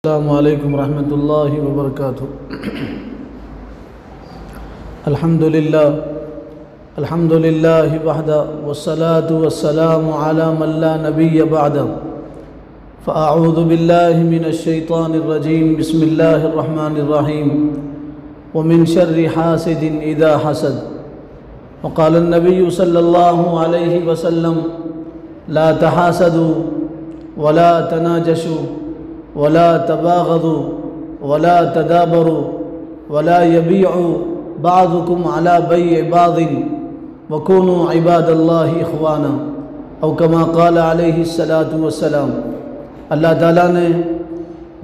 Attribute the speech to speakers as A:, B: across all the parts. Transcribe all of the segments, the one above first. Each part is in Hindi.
A: अस्सलामु अलैकुम रहमतुल्लाहि व बरकातुहू। अल्हम्दुलिल्लाह वहदा वस्सलातु वस्सलामु अला मन ला नबिय्य बअदा। फ़अऊज़ु बिल्लाहि मिनश शैतानिर रजीम। बिस्मिल्लाहिर रहमानिर रहीम। व मिन शर्रि हासिदिन इज़ा हसद। व क़ाल अन्नबिय्यु सल्लल्लाहु अलैहि वसल्लम ला तहासदू वला तनाजशू वला तबागदू वला तदाबरू वला यबीअ बाज़ुकुम अला बैइ बाज़िन वकूनू इबादल्लाहि इख़वाना औ कमा क़ाल अलैहिस्सलातु वस्सलाम। अल्लाह ताला ने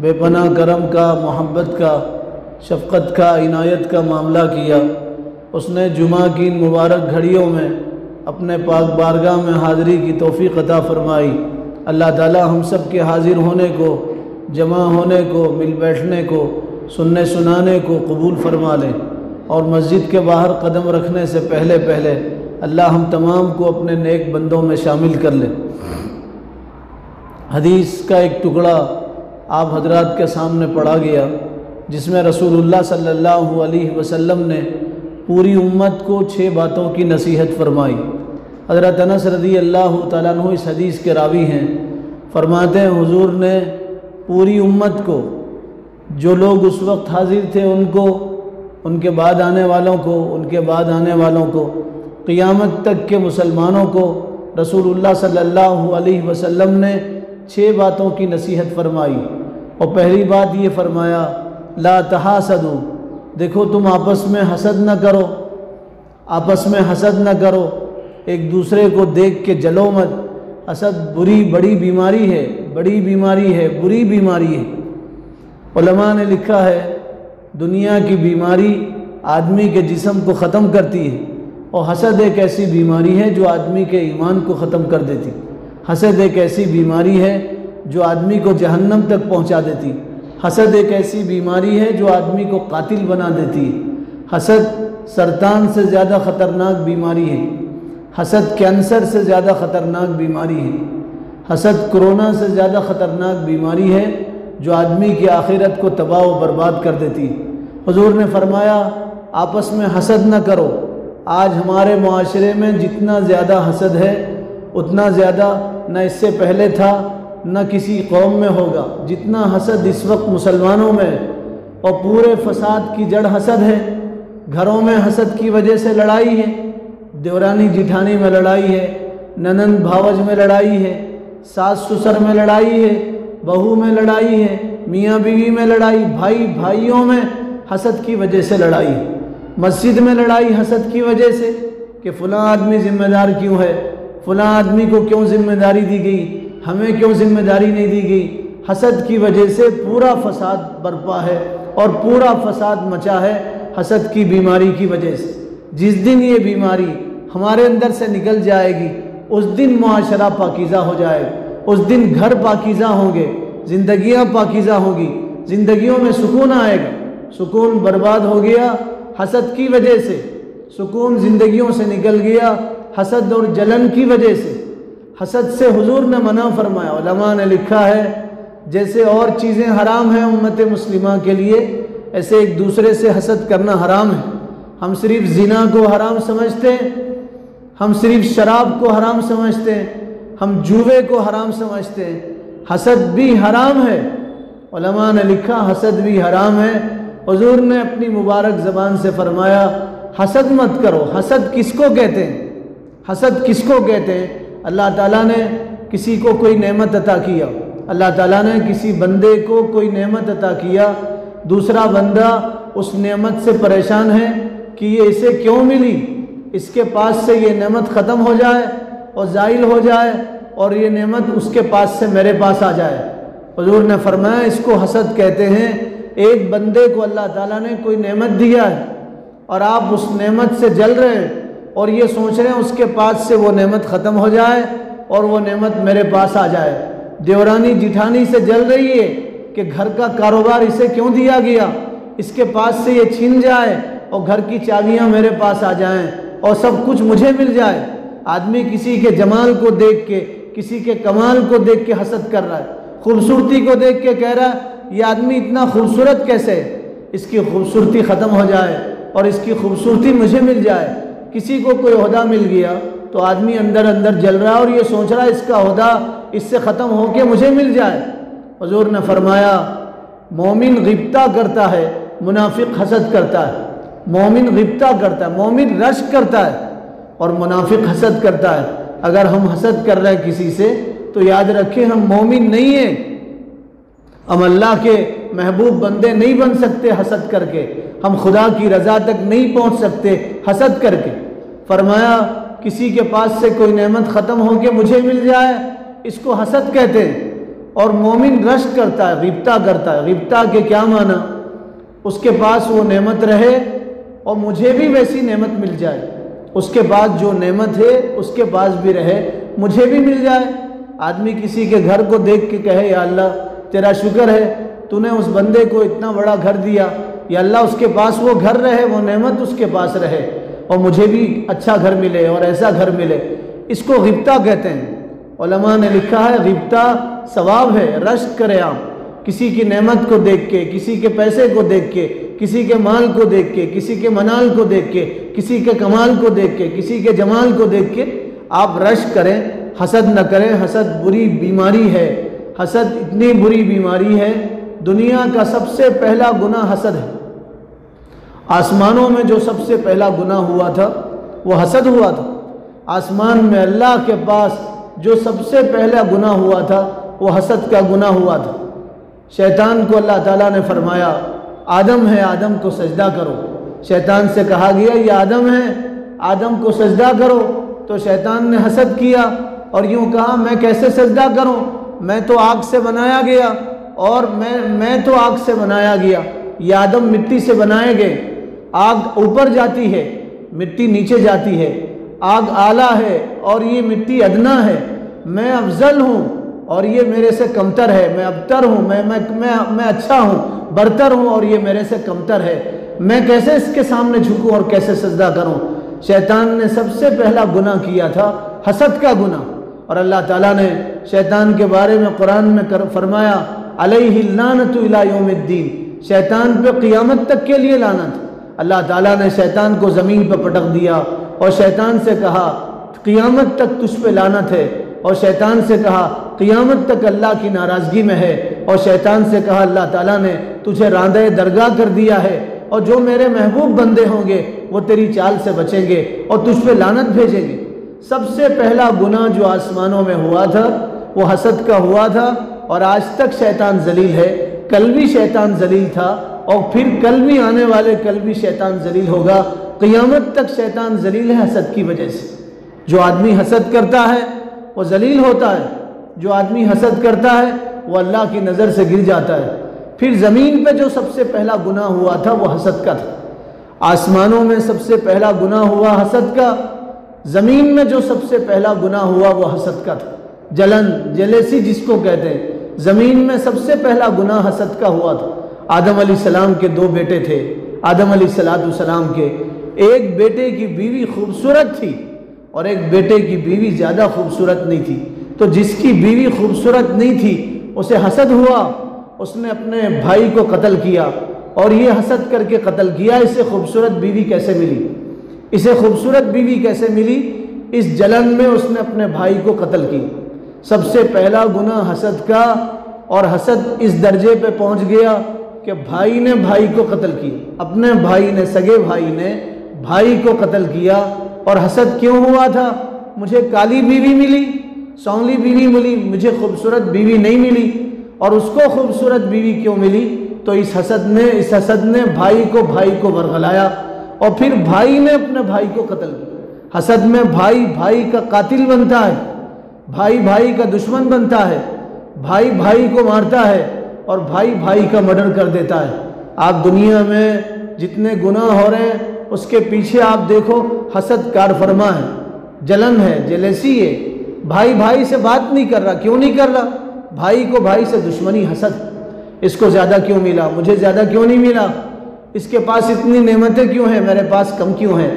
A: बेपनाह करम का, मोहब्बत का, शफ़क़त का, इनायत का मामला किया। उसने जुमा की इन मुबारक घड़ियों में अपने पाक बारगाह में हाज़िरी की तौफ़ीक़ अता फ़रमाई। अल्लाह ताला हम सब के हाज़िर होने को, जमा होने को, मिल बैठने को, सुनने सुनाने को कबूल फ़रमा लें और मस्जिद के बाहर कदम रखने से पहले पहले अल्लाह हम तमाम को अपने नेक बंदों में शामिल कर ले। हदीस का एक टुकड़ा आप हजरात के सामने पढ़ा गया जिसमें रसूलुल्लाह सल्लल्लाहु अलैहि वसल्लम ने पूरी उम्मत को 6 बातों की नसीहत फरमाई। हज़रत अनस रज़ी अल्लाह तआला अन्हु इस हदीस के रावी हैं। फरमाते हैं हुजूर ने पूरी उम्मत को, जो लोग उस वक्त हाजिर थे उनको, उनके बाद आने वालों को, उनके बाद आने वालों को, क़ियामत तक के मुसलमानों को रसूलुल्लाह सल्लल्लाहु अलैहि वसल्लम ने 6 बातों की नसीहत फरमाई। और पहली बात ये फरमाया ला तहासदू, देखो तुम आपस में हसद न करो, आपस में हसद न करो, एक दूसरे को देख के जलो मत। हसद बड़ी बीमारी है, बड़ी बीमारी है, बुरी बीमारी है। उलमा ने लिखा है दुनिया की बीमारी आदमी के जिस्म को ख़त्म करती है और हसद एक ऐसी बीमारी है जो आदमी के ईमान को ख़त्म कर देती। हसद एक ऐसी बीमारी है जो आदमी को जहन्नम तक पहुंचा देती। हसद एक ऐसी बीमारी है जो आदमी को कातिल बना देती है। हसद सरतान से ज़्यादा ख़तरनाक बीमारी है। हसद कैंसर से ज़्यादा ख़तरनाक बीमारी है। हसद कोरोना से ज़्यादा ख़तरनाक बीमारी है जो आदमी की आखिरत को तबाह व बर्बाद कर देती है। हुजूर ने फरमाया आपस में हसद न करो। आज हमारे मुआशरे में जितना ज़्यादा हसद है उतना ज़्यादा न इससे पहले था न किसी कौम में होगा। जितना हसद इस वक्त मुसलमानों में और पूरे फसाद की जड़ हसद है। घरों में हसद की वजह से लड़ाई है, देवरानी जिठानी में लड़ाई है, ननंद भावज में लड़ाई है, सास ससुर में लड़ाई है, बहू में लड़ाई है, मियाँ बीवी में लड़ाई, भाई भाइयों में हसद की वजह से लड़ाई, मस्जिद में लड़ाई हसद की वजह से कि फ़लाँ आदमी ज़िम्मेदार क्यों है, फ़लाँ आदमी को क्यों ज़िम्मेदारी दी गई, हमें क्यों ज़िम्मेदारी नहीं दी गई। हसद की वजह से पूरा फसाद बर्पा है और पूरा फसाद मचा है हसद की बीमारी की वजह से। जिस दिन ये बीमारी हमारे अंदर से निकल जाएगी उस दिन मुआशरा पाकीज़ा हो जाएगा, उस दिन घर पाकीज़ा होंगे, ज़िंदगियाँ पाकीज़ा होंगी, ज़िंदगियों में सुकून आएगा। सुकून बर्बाद हो गया हसद की वजह से, सुकून ज़िंदगियों से निकल गया हसद और जलन की वजह से। हसद से हुजूर ने मना फरमाया। उलमा ने लिखा है जैसे और चीज़ें हराम हैं उम्मत मुस्लिमा के लिए, ऐसे एक दूसरे से हसद करना हराम है। हम सिर्फ ज़िना को हराम समझते हैं, हम सिर्फ शराब को हराम समझते हैं, हम जुए को हराम समझते हैं। हसद भी हराम है। उलमा ने लिखा हसद भी हराम है। हुजूर ने अपनी मुबारक ज़बान से फरमाया हसद मत करो। हसद किसको कहते हैं? हसद किसको कहते हैं? अल्लाह ताला ने किसी को कोई नेमत अता किया, अल्लाह ताला ने किसी बंदे को कोई नेमत अता किया, दूसरा बंदा उस नेमत से परेशान है कि ये इसे क्यों मिली, इसके पास से ये नेमत ख़त्म हो जाए और ज़ाइल हो जाए और ये नेमत उसके पास से मेरे पास आ जाए। हुजूर ने फरमाया इसको हसद कहते हैं। एक बंदे को अल्लाह ताला ने कोई नेमत दिया है और आप उस नेमत से जल रहे हैं और ये सोच रहे हैं उसके पास से वो नेमत ख़त्म हो जाए और वो नेमत मेरे पास आ जाए। देवरानी जिठानी से जल रही है कि घर का कारोबार इसे क्यों दिया गया, इसके पास से ये छीन जाए और घर की चाबियाँ मेरे पास आ जाएं और सब कुछ मुझे मिल जाए। आदमी किसी के जमाल को देख के, किसी के कमाल को देख के हसद कर रहा है, खूबसूरती को देख के कह रहा है ये आदमी इतना खूबसूरत कैसे है, इसकी खूबसूरती ख़त्म हो जाए और इसकी खूबसूरती मुझे मिल जाए। किसी को कोई ओहदा मिल गया तो आदमी अंदर अंदर जल रहा है और ये सोच रहा है इसका ओहदा इससे ख़त्म हो के मुझे मिल जाए। हुज़ूर ने फरमाया मोमिन गिब्ता करता है, मुनाफिक हसद करता है। मोमिन गिब्ता करता है, मोमिन रश्क करता है और मुनाफिक हसद करता है। अगर हम हसद कर रहे हैं किसी से तो याद रखें हम मोमिन नहीं हैं, हम अल्लाह के महबूब बंदे नहीं बन सकते हसद करके, हम खुदा की रज़ा तक नहीं पहुंच सकते हसद करके। फरमाया किसी के पास से कोई नेमत ख़त्म हो के मुझे मिल जाए, इसको हसद कहते हैं। और मोमिन रश्क करता है, गिब्ता करता है। गिब्ता के क्या माना, उसके पास वो नेमत रहे और मुझे भी वैसी नेमत मिल जाए, उसके पास जो नेमत है उसके पास भी रहे, मुझे भी मिल जाए। आदमी किसी के घर को देख के कहे या अल्लाह तेरा शुक्र है तूने उस बंदे को इतना बड़ा घर दिया, या अल्लाह उसके पास वो घर रहे, वो नेमत उसके पास रहे और मुझे भी अच्छा घर मिले और ऐसा घर मिले, इसको गिब्ता कहते हैं। उलमा ने लिखा है गिब्ता सवाब है, रश्क करे आप किसी की नेमत को देख के, किसी के पैसे को देख के, किसी के माल को देख के, किसी के मनाल को देख के, किसी के कमाल को देख के, किसी के जमाल को देख के आप रश्क करें, हसद न करें। हसद बुरी बीमारी है, हसद इतनी बुरी बीमारी है, दुनिया का सबसे पहला गुनाह हसद है। आसमानों में जो सबसे पहला गुनाह हुआ था वो हसद हुआ था। आसमान में अल्लाह के पास जो सबसे पहला गुनाह हुआ था वो हसद का गुनाह हुआ था। शैतान को अल्लाह ताला ने फरमाया आदम है, आदम को सजदा करो। शैतान से कहा गया ये आदम है, आदम को सजदा करो। तो शैतान ने हसद किया और यूँ कहा मैं कैसे सजदा करूँ, मैं तो आग से बनाया गया और मैं तो आग से बनाया गया, ये आदम मिट्टी से बनाए गए। आग ऊपर जाती है, मिट्टी नीचे जाती है, आग आला है और ये मिट्टी अदना है। मैं अफजल हूँ और ये मेरे से कमतर है, मैं अबतर हूँ, मैं अच्छा हूँ, बरतर हूँ और ये मेरे से कमतर है। मैं कैसे इसके सामने झुकूँ और कैसे सजदा करूँ। शैतान ने सबसे पहला गुनाह किया था हसद का गुनाह। और अल्लाह ताला ने शैतान के बारे में कुरान में फरमाया अलैहि लानतु इला यौमिद्दीन, शैतान पे क़ियामत तक के लिए लानत। अल्लाह ताला ने शैतान को ज़मीन पर पटक दिया और शैतान से कहा क़ियामत तक तुझ पे लानत है, और शैतान से कहा क़ियामत तक अल्लाह की नाराज़गी में है, और शैतान से कहा अल्लाह ताला ने तुझे रांदे दरगाह कर दिया है और जो मेरे महबूब बंदे होंगे वो तेरी चाल से बचेंगे और तुझ पे लानत भेजेंगे। सबसे पहला गुनाह जो आसमानों में हुआ था वो हसद का हुआ था और आज तक शैतान जलील है। कल भी शैतान जलील था और फिर कल भी आने वाले कल भी शैतान जलील होगा। क़ियामत तक शैतान जलील है हसद की वजह से। जो आदमी हसद करता है वो जलील होता है, जो आदमी हसद करता है वो अल्लाह की नज़र से गिर जाता है। फिर ज़मीन पे जो सबसे पहला गुनाह हुआ था वो हसद का था। आसमानों में सबसे पहला गुनाह हुआ हसद का, ज़मीन में जो सबसे पहला गुनाह हुआ वो हसद का था। जलन, जेलेसी जिसको कहते हैं, ज़मीन में सबसे पहला गुनाह हसद का हुआ था। आदम अलैहिस्सलाम के दो बेटे थे, आदम अलैहिस्सलाम के एक बेटे की बीवी खूबसूरत थी और एक बेटे की बीवी ज़्यादा खूबसूरत नहीं थी। तो जिसकी बीवी खूबसूरत नहीं थी उसे हसद हुआ, उसने अपने भाई को कत्ल किया और ये हसद करके कत्ल किया इसे खूबसूरत बीवी कैसे मिली, इसे खूबसूरत बीवी कैसे मिली। इस जलन में उसने अपने भाई को कत्ल किया। सबसे पहला गुनाह हसद का, और हसद इस दर्जे पे पहुंच गया कि भाई ने भाई को कत्ल किया, अपने भाई ने, सगे भाई ने भाई को कत्ल किया। और हसद क्यों हुआ था, मुझे काली बीवी मिली, सौंली बीवी मिली, मुझे खूबसूरत बीवी नहीं मिली। और उसको खूबसूरत बीवी क्यों मिली, तो इस हसद ने भाई को बरगलाया और फिर भाई ने अपने भाई को कत्ल किया। हसद में भाई भाई का कातिल बनता है, भाई भाई का दुश्मन बनता है, भाई भाई को मारता है और भाई भाई का मर्डर कर देता है। आप दुनिया में जितने गुनाह हो रहे हैं उसके पीछे आप देखो हसद कार फरमा है, जलन है, जेलेसी है। भाई भाई से बात नहीं कर रहा, क्यों नहीं कर रहा, भाई को भाई से दुश्मनी, हसद। इसको ज़्यादा क्यों मिला, मुझे ज़्यादा क्यों नहीं मिला, इसके पास इतनी नेमतें क्यों हैं, मेरे पास कम क्यों हैं,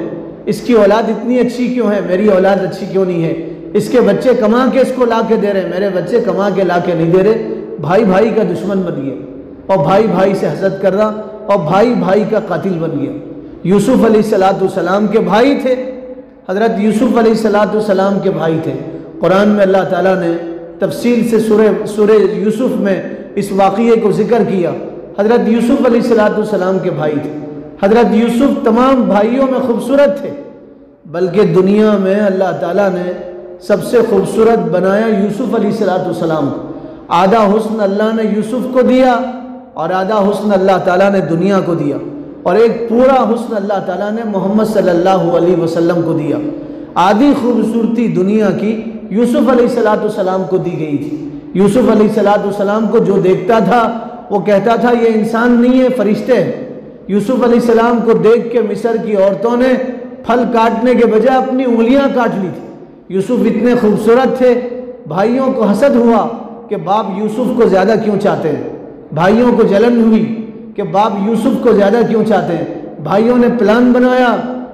A: इसकी औलाद इतनी अच्छी क्यों है, मेरी औलाद अच्छी क्यों नहीं है, इसके बच्चे कमा के इसको ला के दे रहे हैं, मेरे बच्चे कमा के ला के नहीं दे रहे। भाई भाई का दुश्मन बन गया। और भाई भाई से हसद कर रहा, और भाई भाई का कातिल बन गया। यूसुफ अलैहिस्सलाम के भाई थे, हज़रत यूसुफ अलैहिस्सलाम के भाई थे। कुरान में अल्लाह ताला ने तफसील से सूरह यूसुफ में इस वाक़ये को ज़िक्र किया। हज़रत यूसुफ अलैहिस्सलाम के भाई थे। हज़रत यूसुफ तमाम भाइयों में खूबसूरत थे, बल्कि दुनिया में अल्लाह ताला ने सबसे खूबसूरत बनाया यूसुफ अलैहिस्सलाम को। आधा हुस्न अल्लाह ने यूसुफ को दिया और आधा हुस्न अल्लाह ताला ने दुनिया को दिया, और एक पूरा हुस्न अल्लाह ताला ने मोहम्मद सल्लल्लाहु अलैहि वसल्लम को दिया। आधी खूबसूरती दुनिया की यूसुफ अलैहिस्सलाम को दी गई थी। यूसुफ अलैहिस्सलाम को जो देखता था वो कहता था ये इंसान नहीं है, फरिश्ते हैं। यूसुफ अलैहिस्सलाम को देख के मिस्र की औरतों ने फल काटने के बजाय अपनी उंगलियां काट ली थी। यूसुफ इतने खूबसूरत थे, भाइयों को हसद हुआ कि बाप यूसुफ को ज़्यादा क्यों चाहते हैं। भाइयों को जलन हुई कि बाप यूसुफ को ज़्यादा क्यों चाहते हैं। भाइयों ने प्लान बनाया,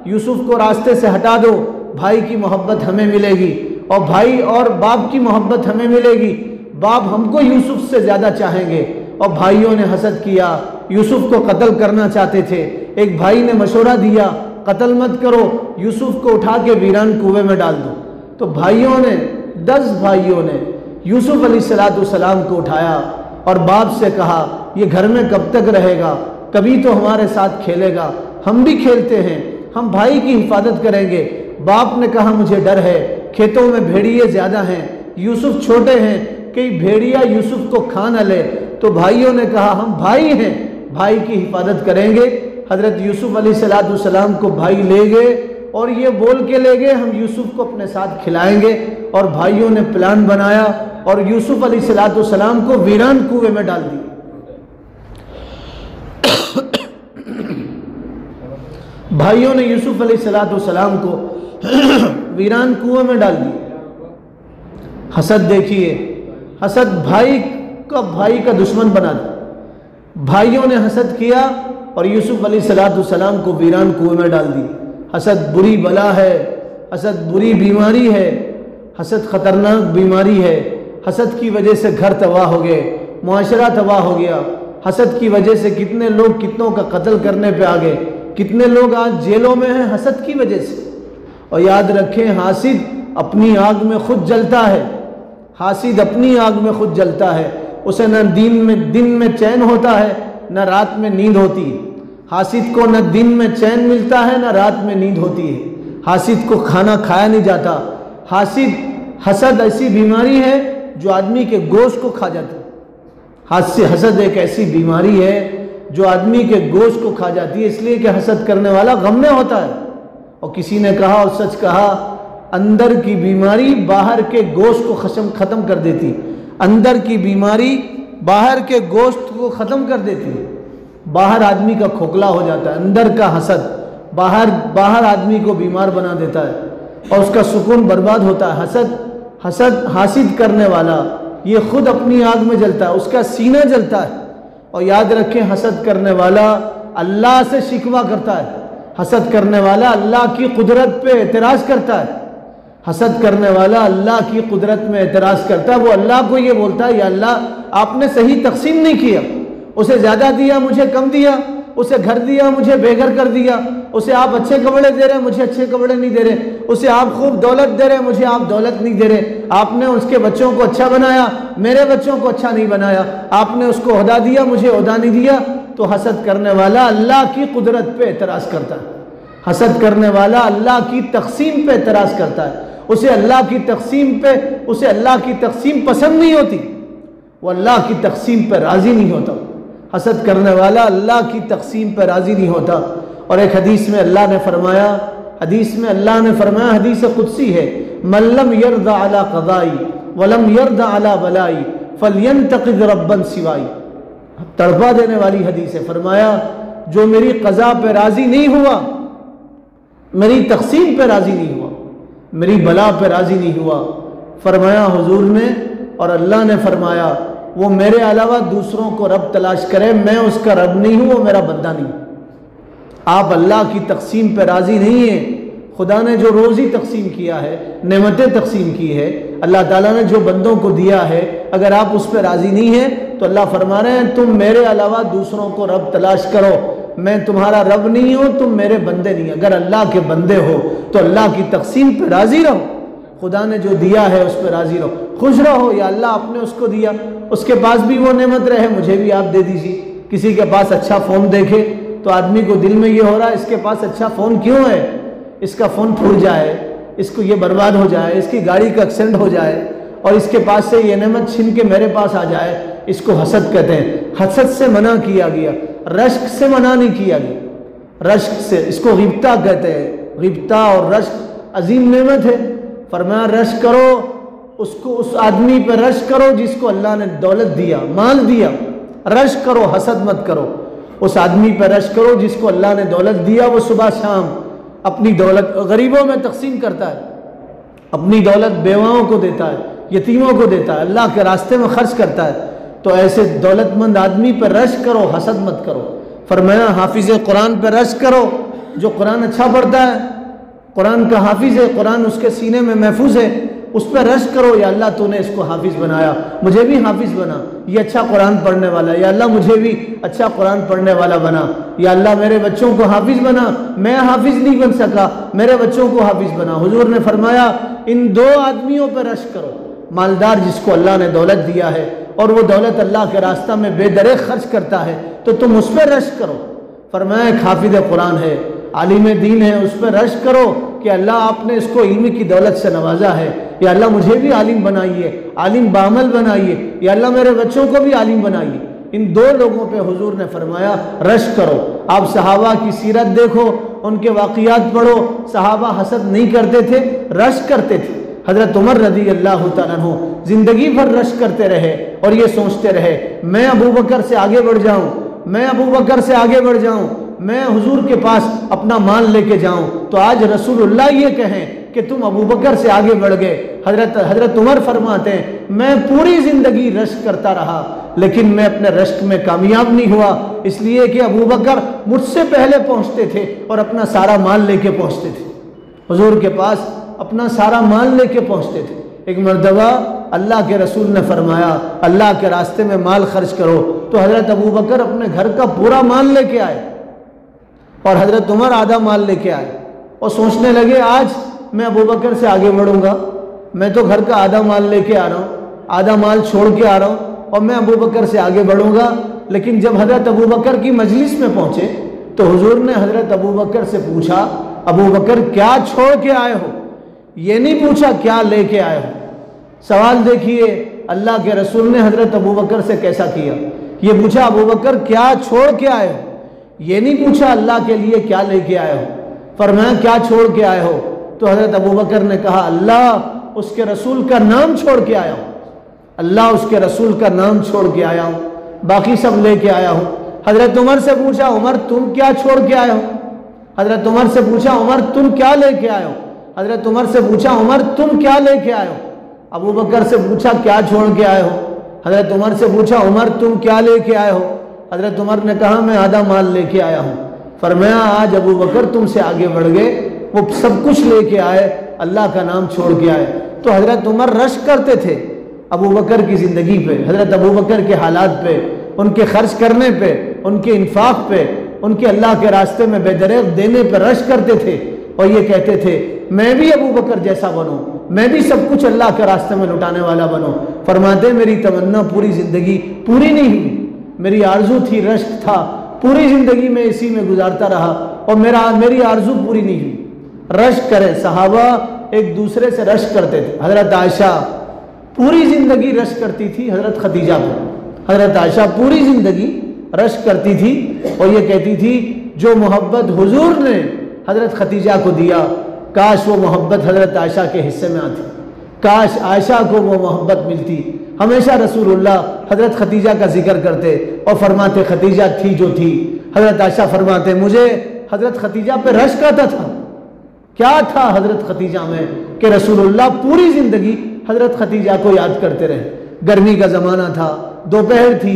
A: यूसुफ को रास्ते से हटा दो, भाई की मोहब्बत हमें मिलेगी, और भाई और बाप की मोहब्बत हमें मिलेगी, बाप हमको यूसुफ से ज़्यादा चाहेंगे। और भाइयों ने हसद किया, यूसुफ को कत्ल करना चाहते थे। एक भाई ने मशवरा दिया, कत्ल मत करो, यूसुफ को उठा के वीरान कुएं में डाल दो। तो भाइयों ने 10 भाइयों ने यूसुफ अलैहिस्सलाम को उठाया और बाप से कहा ये घर में कब तक रहेगा, कभी तो हमारे साथ खेलेगा, हम भी खेलते हैं, हम भाई की हिफाजत करेंगे। बाप ने कहा मुझे डर है, खेतों में भेड़िए ज़्यादा हैं, यूसुफ छोटे हैं, कहीं भेड़िया यूसुफ को खा न ले। तो भाइयों ने कहा हम भाई हैं, भाई की हिफाजत करेंगे। हज़रत यूसुफ अलैहिस्सलाम को भाई ले गए और ये बोल के ले गए हम यूसुफ को अपने साथ खिलाएंगे। और भाइयों ने प्लान बनाया और यूसुफ अलैहिस्सलाम को वीरान कुएं में डाल दिया। भाइयों ने यूसुफ अलैहिस्सलाम को वीरान कुएं में डाल दिया। हसद देखिए, हसद भाई का दुश्मन बना दिया। भाइयों ने हसद किया और यूसुफ अलैहिस्सलाम को वीरान कुएं में डाल दी। हसद बुरी बला है, हसद बुरी बीमारी है, हसद ख़तरनाक बीमारी है। हसद की वजह से घर तबाह हो गए, मुआशरा तबाह हो गया। हसद की वजह से कितने लोग कितनों का कत्ल करने पे आ गए, कितने लोग आज जेलों में हैं हसद की वजह से। और याद रखें, हासिद अपनी आग में खुद जलता है, हासिद अपनी आग में खुद जलता है। उसे न दिन में चैन होता है, न रात में नींद होती है। हासिद को न दिन में चैन मिलता है, न रात में नींद होती है। हासिद को खाना खाया नहीं जाता। हसद ऐसी बीमारी है जो आदमी के गोश्त को खा जाती है। हसद एक ऐसी बीमारी है जो आदमी के गोश्त को खा जाती है, इसलिए कि हसद करने वाला गम में होता है। और किसी ने कहा और सच कहा, अंदर की बीमारी बाहर के गोश्त को ख़त्म कर देती। अंदर की बीमारी बाहर के गोश्त को ख़त्म कर देती है। बाहर आदमी का खोखला हो जाता है, अंदर का हसद बाहर आदमी को बीमार बना देता है और उसका सुकून बर्बाद होता है। हासिद करने वाला ये खुद अपनी आग में जलता है, उसका सीना जलता है। और याद रखें, हसद करने वाला अल्लाह से शिकवा करता है। हसद करने वाला अल्लाह की कुदरत पे एतराज़ करता है। हसद करने वाला अल्लाह की कुदरत में एतराज़ करता है। वो अल्लाह को ये बोलता है, या अल्लाह आपने सही तकसीम नहीं किया, उसे ज़्यादा दिया मुझे कम दिया, उसे घर दिया मुझे बेघर कर दिया, उसे आप अच्छे कपड़े दे रहे मुझे अच्छे कपड़े नहीं दे रहे, उसे आप खूब दौलत दे रहे मुझे आप दौलत नहीं दे रहे, आपने उसके बच्चों को अच्छा बनाया मेरे बच्चों को अच्छा नहीं बनाया, आपने उसको ओहदा दिया मुझे ओहदा नहीं दिया। तो हसद करने वाला अल्लाह की कुदरत पे एतराज़ करता है। हसद करने वाला अल्लाह की तकसीम पे एतराज़ करता है। उसे अल्लाह की तकसीम पसंद नहीं होती, वो अल्लाह की तकसीम पर राज़ी नहीं होता। हसद करने वाला अल्लाह की तकसीम पर राज़ी नहीं होता। और एक हदीस में अल्लाह ने फरमाया, हदीस कुदसी है, मल्लम यर्दा अला क़ज़ाई वलम यर्दा अला बलाई फलयंतक़िद रब्बन सिवाई। तड़पा देने वाली हदीस है। फरमाया जो मेरी क़ज़ा पे राज़ी नहीं हुआ, मेरी तकसीम पे राज़ी नहीं हुआ, मेरी बला पे राज़ी नहीं हुआ, फरमाया हुजूर ने और अल्लाह ने फरमाया वो मेरे अलावा दूसरों को रब तलाश करे, मैं उसका रब नहीं हूँ, वो मेरा बंदा नहीं। आप अल्लाह की तकसीम पे राज़ी नहीं है। खुदा ने जो रोज़ी तकसीम किया है, नेमतें तकसीम की है, अल्लाह ताला ने जो बंदों को दिया है, अगर आप उस पर राज़ी नहीं हैं तो अल्लाह फरमा रहे हैं तुम मेरे अलावा दूसरों को रब तलाश करो, मैं तुम्हारा रब नहीं हूँ, तुम मेरे बंदे नहीं। अगर अल्लाह के बंदे हो तो अल्लाह की तकसीम पे राज़ी रहो, खुदा ने जो दिया है उस पर राज़ी रहो, खुश रहो। या अल्लाह आपने उसको दिया, उसके पास भी वो नेमत रहे, मुझे भी आप दे दीजिए। किसी के पास अच्छा फ़ोन देखे तो आदमी को दिल में ये हो रहा है इसके पास अच्छा फ़ोन क्यों है, इसका फ़ोन फूट जाए, इसको ये बर्बाद हो जाए, इसकी गाड़ी का एक्सीडेंट हो जाए और इसके पास से ये नेमत छीन के मेरे पास आ जाए, इसको हसद कहते हैं। हसद से मना किया गया, रश्क से मना नहीं किया गया। रश्क से, इसको गिब्ता कहते हैं। गिब्ता और रश्क अजीम नेमत है। फरमाया रश्क करो उसको, उस आदमी पर रश्क करो जिसको अल्लाह ने दौलत दिया, माल दिया। रश्क करो, हसद मत करो। उस आदमी पर रश्क करो जिसको अल्लाह ने दौलत दिया, वो सुबह शाम अपनी दौलत गरीबों में तकसीम करता है, अपनी दौलत बेवाओं को देता है, यतीमों को देता है, अल्लाह के रास्ते में खर्च करता है। तो ऐसे दौलतमंद आदमी पर रश्क करो, हसद मत करो। फरमाया हाफिज कुरान पर रश्क करो, जो कुरान अच्छा पढ़ता है, कुरान का हाफिज है, कुरान उसके सीने में महफूज है, उस पर रश्क करो। या अल्लाह तूने इसको हाफिज बनाया, मुझे भी हाफिज बना, ये अच्छा कुरान पढ़ने वाला है। या अल्लाह मुझे भी अच्छा कुरान पढ़ने वाला बना। या अल्लाह मेरे बच्चों को हाफिज बना, मैं हाफिज नहीं बन सका, मेरे बच्चों को हाफिज बना। हुजूर ने फरमाया इन दो आदमियों पर रश्क करो, मालदार जिसको अल्लाह ने दौलत दिया है और वो दौलत अल्लाह के रास्ता में बेदरे खर्च करता है, तो तुम उस पर रश्क करो। फरमाया एक हाफिज कुरान है, आलिम दीन है, उस पर रश्क करो कि अल्लाह आपने इसको इल्म की दौलत से नवाजा है। या अल्लाह मुझे भी आलिम बनाइए, आलिम बामल बनाइए। या अल्लाह मेरे बच्चों को भी आलिम बनाइए। इन दो लोगों पे हुजूर ने फरमाया रश्क करो। आप सहाबा की सीरत देखो, उनके वाक़ियात पढ़ो, सहाबा हसद नहीं करते थे, रश्क करते थे। हज़रत उमर रज़ी अल्लाह तआला अन्हु ज़िंदगी भर रश्क करते रहे और ये सोचते रहे मैं अबू बकर से आगे बढ़ जाऊँ, मैं अबू बकर से आगे बढ़ जाऊँ, मैं हुजूर के पास अपना माल लेके जाऊँ। तो आज रसूलुल्लाह ये कहें कि तुम अबू बकर से आगे बढ़ गए। हज़रत उमर फरमाते हैं मैं पूरी ज़िंदगी रश्क करता रहा लेकिन मैं अपने रश्क में कामयाब नहीं हुआ, इसलिए कि अबू बकर मुझसे पहले पहुँचते थे और अपना सारा माल लेके पहुँचते थे, हुजूर के पास अपना सारा माल लेके पहुँचते थे। एक मरतबा अल्लाह के रसूल ने फरमाया अल्लाह के रास्ते में माल खर्च करो, तो हज़रत अबू बकर अपने घर का पूरा माल लेके आए और हज़रत उमर आधा माल लेके आए और सोचने लगे आज मैं अबू बकर से आगे बढ़ूंगा, मैं तो घर का आधा माल लेके आ रहा हूँ, आधा माल छोड़ के आ रहा हूँ और मैं अबू बकर से आगे बढ़ूंगा। लेकिन जब हज़रत अबू बकर की मजलिस में पहुँचे तो हुजूर ने हज़रत अबू बकर से पूछा अबू बकर क्या छोड़ के आए हो, ये नहीं पूछा क्या लेके आए हो। सवाल देखिए अल्लाह के रसूल ने हज़रत अबू बकर से कैसा किया, ये पूछा अबू बकर क्या छोड़ के आए हो, ये नहीं पूछा अल्लाह के लिए क्या लेके आए हो। फरमाया क्या छोड़ के आए हो, तो हज़रत अबू बकर ने कहा अल्लाह उसके रसूल का नाम छोड़ के आया हूँ, अल्लाह उसके रसूल का नाम छोड़ के आया हूँ, बाकी सब लेके आया हूँ। हज़रत उमर से पूछा उमर तुम क्या छोड़ के आए हो, हज़रत उमर से पूछा उमर तुम क्या लेके आए हो, हज़रत उमर से पूछा उमर तुम क्या लेके आए हो। अबू बकर से पूछा क्या छोड़ के आए हो, हज़रत उमर से पूछा उमर तुम क्या लेके आए हो। हज़रत उमर ने कहा मैं आधा माल लेके आया हूँ। फरमाया आज अबू बकर तुमसे आगे बढ़ गए, वो सब कुछ लेके आए, अल्लाह का नाम छोड़ के आए। तो हज़रत उमर रश्क करते थे अबू बकर की ज़िंदगी पे, हज़रत अबू बकर के हालात पे, उनके खर्च करने पे, उनके इन्फाक पे, उनके अल्लाह के रास्ते में बेदरेग देने पर रश्क करते थे और ये कहते थे मैं भी अबू बकर जैसा बनूं, मैं भी सब कुछ अल्लाह के रास्ते में लुटाने वाला बनूं। फरमाते मेरी तमन्ना पूरी ज़िंदगी पूरी नहीं हुई, मेरी आरजू थी, रश्क था, पूरी ज़िंदगी में इसी में गुजारता रहा और मेरी आरजू पूरी नहीं हुई। रश्क करें, सहाबा एक दूसरे से रश्क करते थे। हज़रत आयशा पूरी ज़िंदगी रश्क करती थी हज़रत खदीजा को, हज़रत आयशा पूरी ज़िंदगी रश्क करती थी और ये कहती थी जो मोहब्बत हुजूर ने हज़रत खदीजा को दिया काश वो मोहब्बत हज़रत आयशा के हिस्से में आती, काश आयशा को वो मोहब्बत मिलती। हमेशा रसूलुल्लाह हज़रत खदीजा का जिक्र करते और फरमाते खदीजा थी जो थी। हज़रत आयशा फरमाते मुझे हज़रत खदीजा पे रश्क आता था। क्या था हज़रत खदीजा में कि रसूलुल्लाह पूरी ज़िंदगी हज़रत खदीजा को याद करते रहे। गर्मी का ज़माना था, दोपहर थी,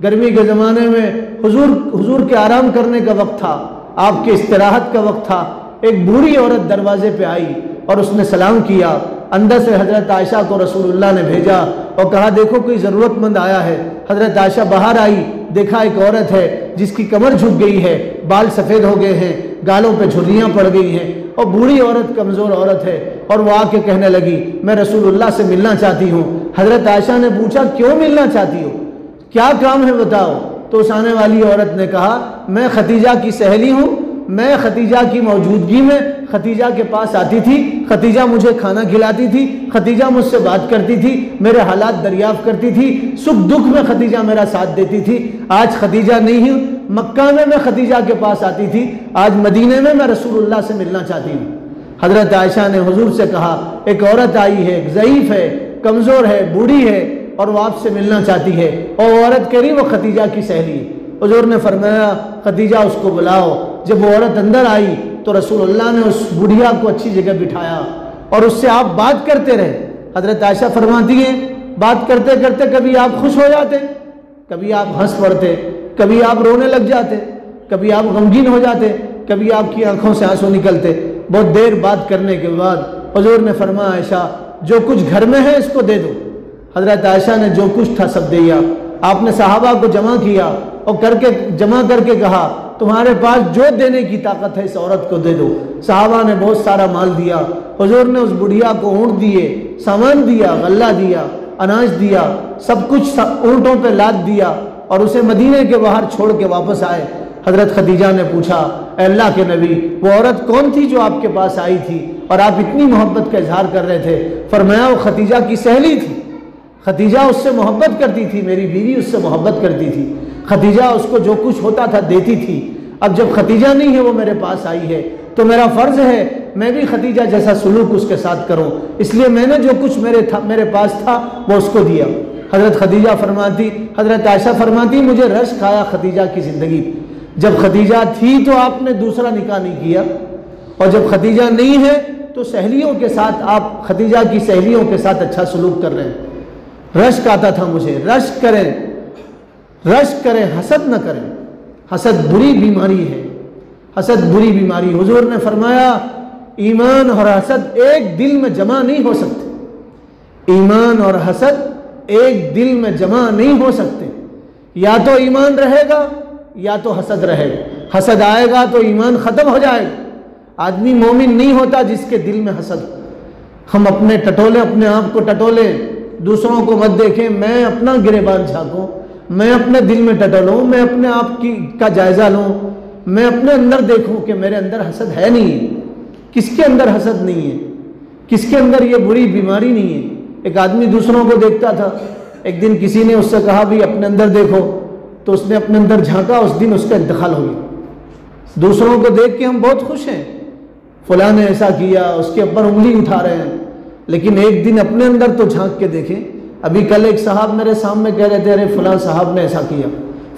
A: गर्मी के ज़माने में हुजूर के आराम करने का वक्त था, आपके इस्तराहत का वक्त था। एक बूढ़ी औरत दरवाजे पे आई और उसने सलाम किया अंदर से हज़रत आयशा को रसूलुल्लाह ने भेजा और कहा देखो कोई ज़रूरतमंद आया है। हज़रत आयशा बाहर आई, देखा एक औरत है जिसकी कमर झुक गई है, बाल सफ़ेद हो गए हैं, गालों पे झुर्रियाँ पड़ गई हैं और बूढ़ी औरत, कमज़ोर औरत है। और वो आके कहने लगी मैं रसूलुल्लाह से मिलना चाहती हूँ। हज़रत आयशा ने पूछा क्यों मिलना चाहती हो, क्या काम है बताओ। तो उस आने वाली औरत ने कहा मैं खतीजा की सहेली हूँ, मैं खतीजा की मौजूदगी में खतीजा के पास आती थी, खतीजा मुझे खाना खिलाती थी, खतीजा मुझसे बात करती थी, मेरे हालात दरियाफ्त करती थी, सुख दुख में खतीजा मेरा साथ देती थी। आज खतीजा नहीं हूँ, मक्का में मैं खतीजा के पास आती थी, आज मदीने में मैं रसूलुल्लाह से मिलना चाहती हूँ। हज़रत आयशा ने हुजूर से कहा एक औरत आई है, ज़ईफ़ है, कमज़ोर है, बूढ़ी है और वो आपसे मिलना चाहती है। और औरत कह रही वो खतीजा की सहेली है। हुजूर ने फरमाया खतीजा उसको बुलाओ। जब वो औरत अंदर आई तो रसूलुल्लाह ने उस बुढ़िया को अच्छी जगह बिठाया और उससे आप बात करते रहे। हज़रत आयशा फरमाती हैं बात करते करते कभी आप खुश हो जाते, कभी आप हंस पड़ते, कभी आप रोने लग जाते, कभी आप गमगीन हो जाते, कभी आपकी आंखों से आंसू निकलते। बहुत देर बात करने के बाद हुजूर ने फरमाया आयशा जो कुछ घर में है इसको दे दो। हज़रत आयशा ने जो कुछ था सब दिया। आपने सहाबा को जमा किया और जमा करके कहा तुम्हारे पास जो देने की ताकत है इस औरत को दे दो। सहाबा ने बहुत सारा माल दिया। हुजूर ने उस बुढ़िया को ऊँट दिए, सामान दिया, गल्ला दिया, अनाज दिया, सब कुछ ऊँटों पे लाद दिया और उसे मदीने के बाहर छोड़ के वापस आए। हज़रत खदीजा ने पूछा अल्लाह के नबी वो औरत कौन थी जो आपके पास आई थी और आप इतनी मोहब्बत का इजहार कर रहे थे। फरमाया वो खदीजा की सहेली थी, खदीजा उससे मोहब्बत करती थी, मेरी बीवी उससे मोहब्बत करती थी, खदीजा उसको जो कुछ होता था देती थी। अब जब खदीजा नहीं है वो मेरे पास आई है तो मेरा फ़र्ज़ है मैं भी खदीजा जैसा सलूक उसके साथ करूं, इसलिए मैंने जो कुछ मेरे पास था वो उसको दिया। हज़रत आयशा फरमाती मुझे रश्क आया खदीजा की ज़िंदगी। जब खदीजा थी तो आपने दूसरा निकाह नहीं किया और जब खदीजा नहीं है तो सहेलियों के साथ आप खदीजा की सहेलियों के साथ अच्छा सलूक कर रहे हैं। रश्क आता था मुझे, रश्क करें, हसद न करें। हसद बुरी बीमारी है, हसद बुरी बीमारी। हुजूर ने फरमाया ईमान और हसद एक दिल में जमा नहीं हो सकते, ईमान और हसद एक दिल में जमा नहीं हो सकते। या तो ईमान रहेगा या तो हसद रहेगा। हसद आएगा तो ईमान ख़त्म हो जाएगा। आदमी मोमिन नहीं होता जिसके दिल में हसद। हम अपने आप को टटोले, दूसरों को मत देखें, मैं अपना गिरेबान झांकूं, मैं अपने दिल में टटोलूं, मैं अपने आप का जायज़ा लूं, मैं अपने अंदर देखूं कि मेरे अंदर हसद है नहीं है। किसके अंदर हसद नहीं है, किसके अंदर ये बुरी बीमारी नहीं है। एक आदमी दूसरों को देखता था, एक दिन किसी ने उससे कहा भाई अपने अंदर देखो, तो उसने अपने अंदर झांका, उस दिन उसका इंतकाल हो गया। दूसरों को देख के हम बहुत खुश हैं, फलां ने ऐसा किया, उसके ऊपर उंगली उठा रहे हैं, लेकिन एक दिन अपने अंदर तो झांक के देखें। अभी कल एक साहब मेरे सामने कह रहे थे अरे फलां साहब ने ऐसा किया,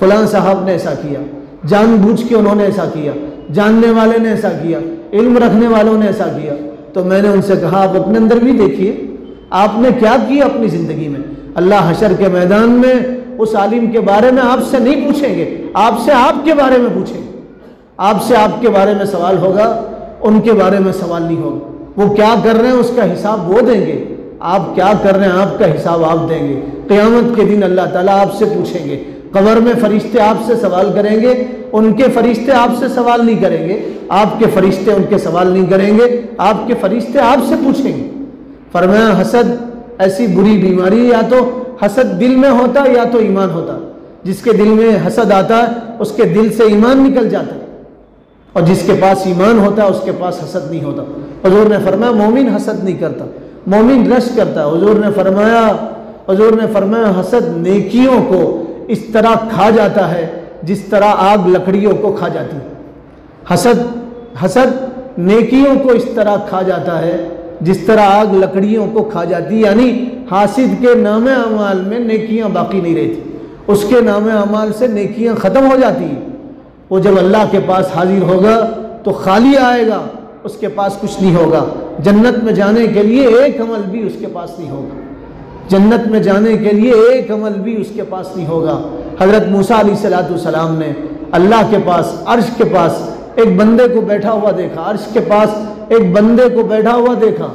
A: फलां साहब ने ऐसा किया, जानबूझ के उन्होंने ऐसा किया, जानने वाले ने ऐसा किया, इल्म रखने वालों ने ऐसा किया। तो मैंने उनसे कहा आप अपने अंदर भी देखिए आपने क्या किया अपनी ज़िंदगी में। अल्लाह हशर के मैदान में उस आलिम के बारे में आपसे नहीं पूछेंगे, आपसे आपके बारे में पूछेंगे, आपसे आपके बारे में सवाल होगा, उनके बारे में सवाल नहीं होगा। वो क्या कर रहे हैं उसका हिसाब वो देंगे, आप क्या कर रहे हैं आपका हिसाब आप देंगे। क़यामत के दिन अल्लाह ताला आपसे पूछेंगे, कब्र में फरिश्ते आपसे सवाल करेंगे, उनके फरिश्ते आपसे सवाल नहीं करेंगे, आपके फरिश्ते उनके सवाल नहीं करेंगे, आपके फरिश्ते आपसे पूछेंगे। फरमाया हसद ऐसी बुरी बीमारी, या तो हसद दिल में होता या तो ईमान होता। जिसके दिल में हसद आता है उसके दिल से ईमान निकल जाता है, और जिसके पास ईमान होता है उसके पास हसद नहीं होता। हुजूर ने फरमाया मोमिन हसद नहीं करता, मोमिन रश्क करता। हुजूर ने फरमाया हसद नेकियों को इस तरह खा जाता है जिस तरह आग लकड़ियों को खा जाती है। हसद नेकियों को इस तरह खा जाता है जिस तरह आग लकड़ियों को खा जाती है। यानी हासिद के नामे अमाल में नेकियां बाकी नहीं रहती, उसके नामे अमाल से नेकियां ख़त्म हो जाती हैं। वो जब अल्लाह के पास हाजिर होगा तो खाली आएगा, उसके पास कुछ नहीं होगा। जन्नत में जाने के लिए एक अमल भी उसके पास नहीं होगा, जन्नत में जाने के लिए एक अमल भी उसके पास नहीं होगा। हज़रत मूसा अलैहिस्सलाम ने अल्लाह के पास, अर्श के पास एक बंदे को बैठा हुआ देखा, अर्श के पास एक बंदे को बैठा हुआ देखा।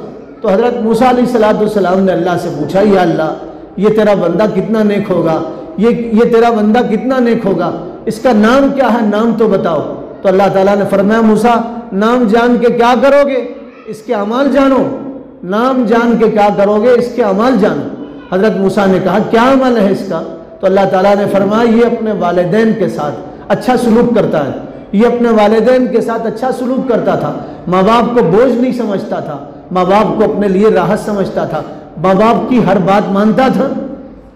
A: तो हज़रत मूसा अलैहिस्सलाम ने अल्लाह से पूछा, या अल्लाह ये तेरा बंदा कितना नेक होगा, ये तेरा बंदा कितना नेक होगा, इसका नाम क्या है, नाम तो बताओ। तो अल्लाह ताला ने फरमाया, मूसा नाम जान के क्या करोगे, इसके अमाल जानो। नाम जान के क्या करोगे, इसके अमाल जानो। हज़रत मूसा ने कहा क्या अमल है इसका? तो अल्लाह ताला ने फरमाया, ये अपने वालिदैन के साथ अच्छा सलूक करता है, ये अपने वालिदैन के साथ अच्छा सलूक करता था, माँ बाप को बोझ नहीं समझता था, माँ बाप को अपने लिए राहत समझता था, माँ बाप की हर बात मानता था।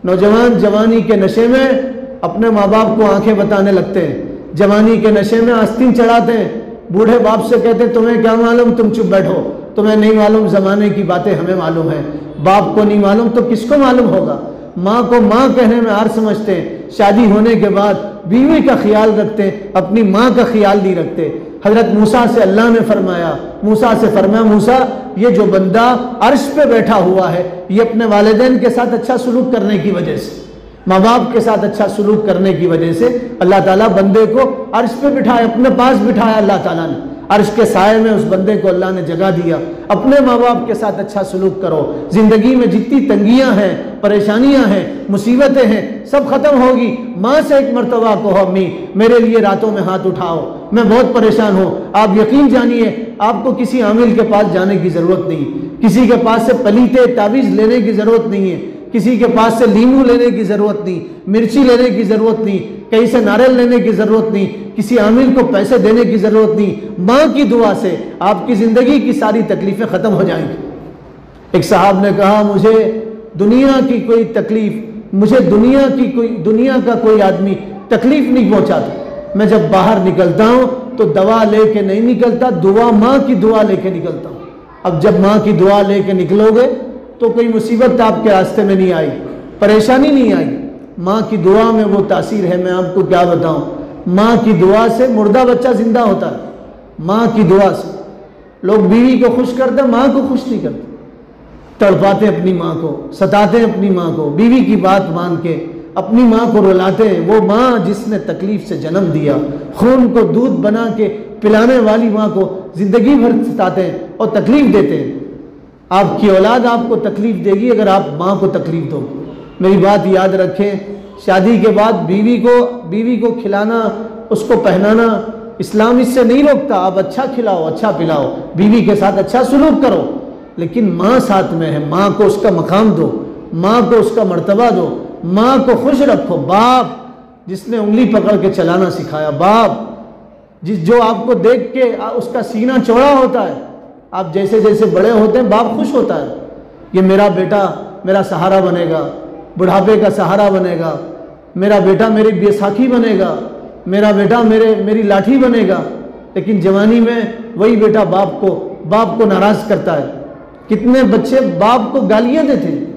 A: नौजवान जवानी के नशे में अपने माँ बाप को आंखें बताने लगते हैं, जवानी के नशे में आस्तीन चढ़ाते हैं, बूढ़े बाप से कहते हैं तुम्हें क्या मालूम, तुम चुप बैठो, तुम्हें नहीं मालूम, ज़माने की बातें हमें मालूम है। बाप को नहीं मालूम तो किसको मालूम होगा। माँ को माँ कहने में हार समझते हैं, शादी होने के बाद बीवी का ख्याल रखते हैं, अपनी माँ का ख्याल नहीं रखते। हज़रत मूसा से अल्लाह ने फरमाया, मूसा से फरमाया, मूसा ये जो बंदा अर्श पे बैठा हुआ है, ये अपने वालिदैन के साथ अच्छा सलूक करने की वजह से, माँ बाप के साथ अच्छा सलूक करने की वजह से अल्लाह ताला बंदे को अर्श पे बिठाया, अपने पास बिठाया। अल्लाह ताला ने अर्श के साए में उस बंदे को अल्लाह ने जगह दिया। अपने माँ बाप के साथ अच्छा सलूक करो। ज़िंदगी में जितनी तंगियाँ हैं, परेशानियाँ हैं, मुसीबतें हैं, सब ख़त्म होगी। माँ से एक मरतबा कहो, अम्मी मेरे लिए रातों में हाथ उठाओ, मैं बहुत परेशान हूँ। आप यकीन जानिए, आपको किसी आमिल के पास जाने की ज़रूरत नहीं, किसी के पास से पलीते तावीज़ लेने की ज़रूरत नहीं है, किसी के पास से लीमू लेने की ज़रूरत नहीं, मिर्ची लेने की ज़रूरत नहीं, कहीं से नारियल लेने की ज़रूरत नहीं, किसी आमिल को पैसे देने की ज़रूरत नहीं। माँ की दुआ से आपकी ज़िंदगी की सारी तकलीफ़ें ख़त्म हो जाएंगी। एक साहब ने कहा, मुझे दुनिया की कोई तकलीफ़, मुझे दुनिया का कोई आदमी तकलीफ़ नहीं पहुँचाता। मैं जब बाहर निकलता हूँ तो दवा लेके नहीं निकलता, दुआ माँ की दुआ लेके निकलता हूँ। अब जब माँ की दुआ लेके निकलोगे तो कोई मुसीबत आपके रास्ते में नहीं आई, परेशानी नहीं आई। माँ की दुआ में वो तासीर है, मैं आपको क्या बताऊँ। माँ की दुआ से मुर्दा बच्चा जिंदा होता है। माँ की दुआ से लोग बीवी को खुश करते, माँ को खुश नहीं करते, तड़पाते अपनी माँ को, सताते अपनी माँ को, बीवी की बात मान के अपनी माँ को रुलाते हैं। वो माँ जिसने तकलीफ से जन्म दिया, खून को दूध बना के पिलाने वाली माँ को ज़िंदगी भर सताते हैं और तकलीफ़ देते हैं। आपकी औलाद आपको तकलीफ़ देगी अगर आप माँ को तकलीफ़ दोगे। मेरी बात याद रखें, शादी के बाद बीवी को खिलाना, उसको पहनाना इस्लाम इससे नहीं रोकता। आप अच्छा खिलाओ, अच्छा पिलाओ, बीवी के साथ अच्छा सलूक करो, लेकिन माँ साथ में है, माँ को उसका मकाम दो, माँ को उसका मर्तबा दो, माँ को खुश रखो। बाप जिसने उंगली पकड़ के चलाना सिखाया, बाप जो आपको देख के उसका सीना चौड़ा होता है, आप जैसे जैसे बड़े होते हैं बाप खुश होता है, ये मेरा बेटा मेरा सहारा बनेगा, बुढ़ापे का सहारा बनेगा, मेरा बेटा मेरी बैसाखी बनेगा, मेरा बेटा मेरी लाठी बनेगा। लेकिन जवानी में वही बेटा बाप को नाराज़ करता है। कितने बच्चे बाप को गालियाँ देते हैं।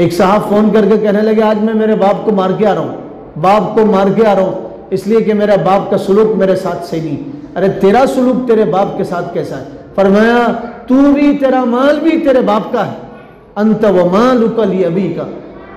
A: एक साहब फ़ोन करके कहने लगे, आज मैं मेरे बाप को मार के आ रहा हूँ, बाप को मार के आ रहा हूँ इसलिए कि मेरा बाप का सुलूक मेरे साथ सही नहीं। अरे तेरा सुलूक तेरे बाप के साथ कैसा है? फरमाया, तू भी, तेरा माल भी तेरे बाप का है, अंत व मालुका लि अबीका,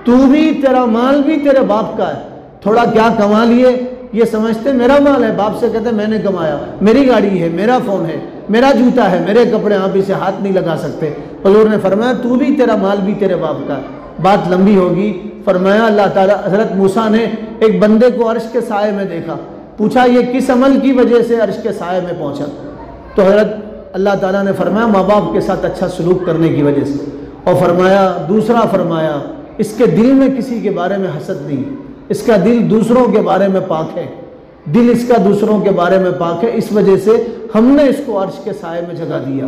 A: तू भी, तेरा माल भी तेरे बाप का है। थोड़ा क्या कमा लिए, ये समझते मेरा माल है, बाप से कहते मैंने कमाया, मेरी गाड़ी है, मेरा फ़ोन है, मेरा जूता है, मेरे कपड़े, आप इसे हाथ नहीं लगा सकते। हुज़ूर ने फरमाया, तू भी, तेरा माल भी तेरे बाप का है। बात लंबी होगी। फरमाया, अल्लाह ताला, हज़रत मूसा ने एक बंदे को अर्श के साए में देखा, पूछा ये किस अमल की वजह से अर्श के साए में पहुंचा? तो हज़रत अल्लाह ताला ने फरमाया, माँ बाप के साथ अच्छा सलूक करने की वजह से। और फरमाया, दूसरा फरमाया, इसके दिल में किसी के बारे में हसद नहीं, इसका दिल दूसरों के बारे में पाक है, दिल इसका दूसरों के बारे में पाक है, इस वजह से हमने इसको अर्श के साए में जगह दिया।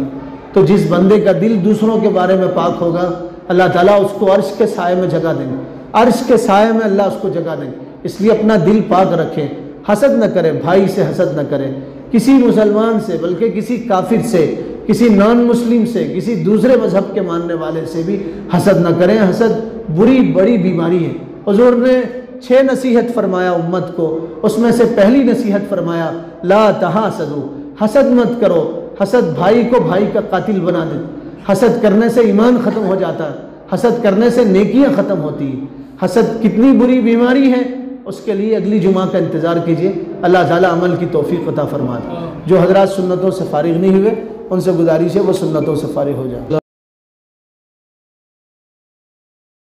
A: तो जिस बंदे का दिल दूसरों के बारे में पाक होगा, अल्लाह ताला उसको अर्श के साए में जगह देंगे, अर्श के साए में अल्लाह उसको जगह देंगे। इसलिए अपना दिल पाक रखें, हसद न करें, भाई से हसद न करें, किसी मुसलमान से, बल्कि किसी काफिर से, किसी नॉन मुस्लिम से, किसी दूसरे मजहब के मानने वाले से भी हसद न करें। हसद बुरी बड़ी बीमारी है। हुज़ूर ने 6 नसीहत फरमाया उम्मत को, उसमें से पहली नसीहत फरमाया, ला तहासदू, हसद मत करो। हसद भाई को भाई का कातिल बना दे। हसद करने से ईमान ख़त्म हो जाता है, हसद करने से नेकियां ख़त्म होती हैं। हसद कितनी बुरी बीमारी है, उसके लिए अगली जुमा का इंतज़ार कीजिए। अल्लाह ताला अमल की तौफीक अता फरमा दे। जो हज़रात सुन्नतों से फारिग नहीं हुए, उनसे गुजारिश है वो सुन्नतों से फारिग हो जाए।